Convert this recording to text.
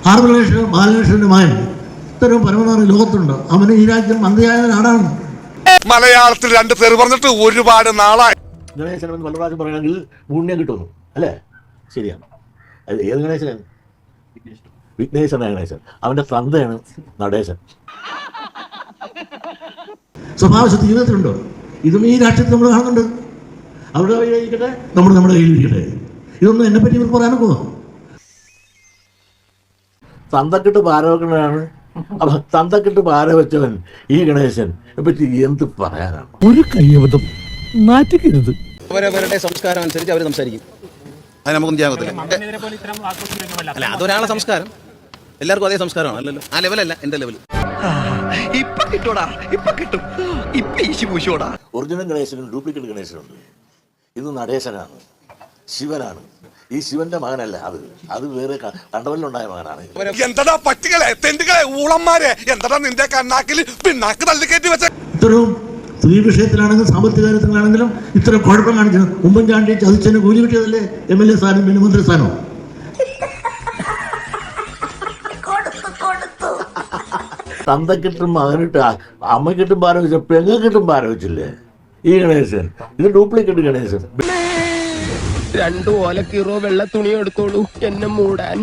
ബാലകൃഷ്ണന്റെ മകൻ ഇത്തരം പരമനാറി ലോകത്തുണ്ട്. അവന് ഈ രാജ്യം മന്ത്രിയായ നാടാണ്. മലയാളത്തിൽ രണ്ട് പേര് പറഞ്ഞിട്ട് ഒരുപാട് നാളായി. ഗണേശൻ പല പ്രാവശ്യം പറയണമെങ്കിൽ പുണ്യം കിട്ടുന്നു അല്ലേ? ശരിയാണ്. അത് ഏത് ഗണേശനാണ്? വിഘ്നേശ്വരനായ ഗണേശൻ. അവന്റെ തന്തയാണ് നടേശൻ. സ്വഭാവശുദ്ധി ജീവിതത്തിലുണ്ടോ? ഇതും ഈ രാഷ്ട്രീയത്തിൽ നമ്മൾ കാണുന്നുണ്ട്. അവരുടെ കയ്യിലിരിക്കട്ടെ, നമ്മുടെ കയ്യിലിരിക്കട്ടെ. ഇതൊന്നും എന്നെ പറ്റി ഇവർക്ക് പറയാനൊക്കെ തന്തക്കിട്ട് പാര വെക്കുന്നതാണ്. അപ്പൊ തന്തക്കിട്ട് പാര വെച്ചവൻ ഈ ഗണേശൻ പറ്റി എന്ത് പറയാനാണ്? ഒരു കയ്യബദ്ധം നാറ്റിക്കരുത്. അവരവരുടെ സംസ്കാരം അനുസരിച്ച് അവർ സംസാരിക്കും. അത് നമുക്കൊന്നും ചെയ്യാൻ പറ്റില്ല. അല്ല, അതൊരാളെ സംസ്കാരം. എല്ലാവർക്കും അതേ സംസ്കാരമാണ്. അല്ലല്ലോ, ആ ലെവലല്ല എൻ്റെ ലെവൽ. ഇപ്പൊ കിട്ടൂടാ, ഇപ്പൊ കിട്ടും. ഇപ്പൊ ഈശി പൂശോടാ. Original ഗണേശനും duplicate ഗണേശനുണ്ട്. ഇത് നടേശനാണ്, ശിവനാണ്. ഈ ശിവന്റെ മകനല്ല, അത് വേറെ കണ്ടവല്ലുണ്ടായ മകനാണ്. എന്താ പട്ടികളെ, തെണ്ടുകളെ, ഊളന്മാരെ, എന്താ നിന്റെ കണ്ണാക്കിൽ പിണ്ണാക്ക് തള്ളിക്കയറ്റി വെച്ച ഇത്തരവും സ്ത്രീ വിഷയത്തിലാണെങ്കിലും സാമ്പത്തിക കാര്യത്തിലാണെങ്കിലും ഇത്തരം കുഴപ്പം കാണിക്കുന്നത് ഉമ്മൻചാണ്ടി ചതിച്ചതിന് കൂലി കിട്ടിയതല്ലേ MLA സ്ഥാനം, പിന്നെ മന്ത്രി സ്ഥാനം. തന്തക്കിട്ടും മകനിട്ട് അമ്മക്കിട്ടും പാര വെച്ച പെങ്ങക്കിട്ടും പാര വെച്ചില്ലേ ഈ ഗണേശൻ? ഇത് ഡ്യൂപ്ലിക്കേറ്റ് ഗണേശൻ. 2 ഓലക്കീറോ വെള്ള തുണി എടുത്തോളൂ എന്നെ മൂടാൻ.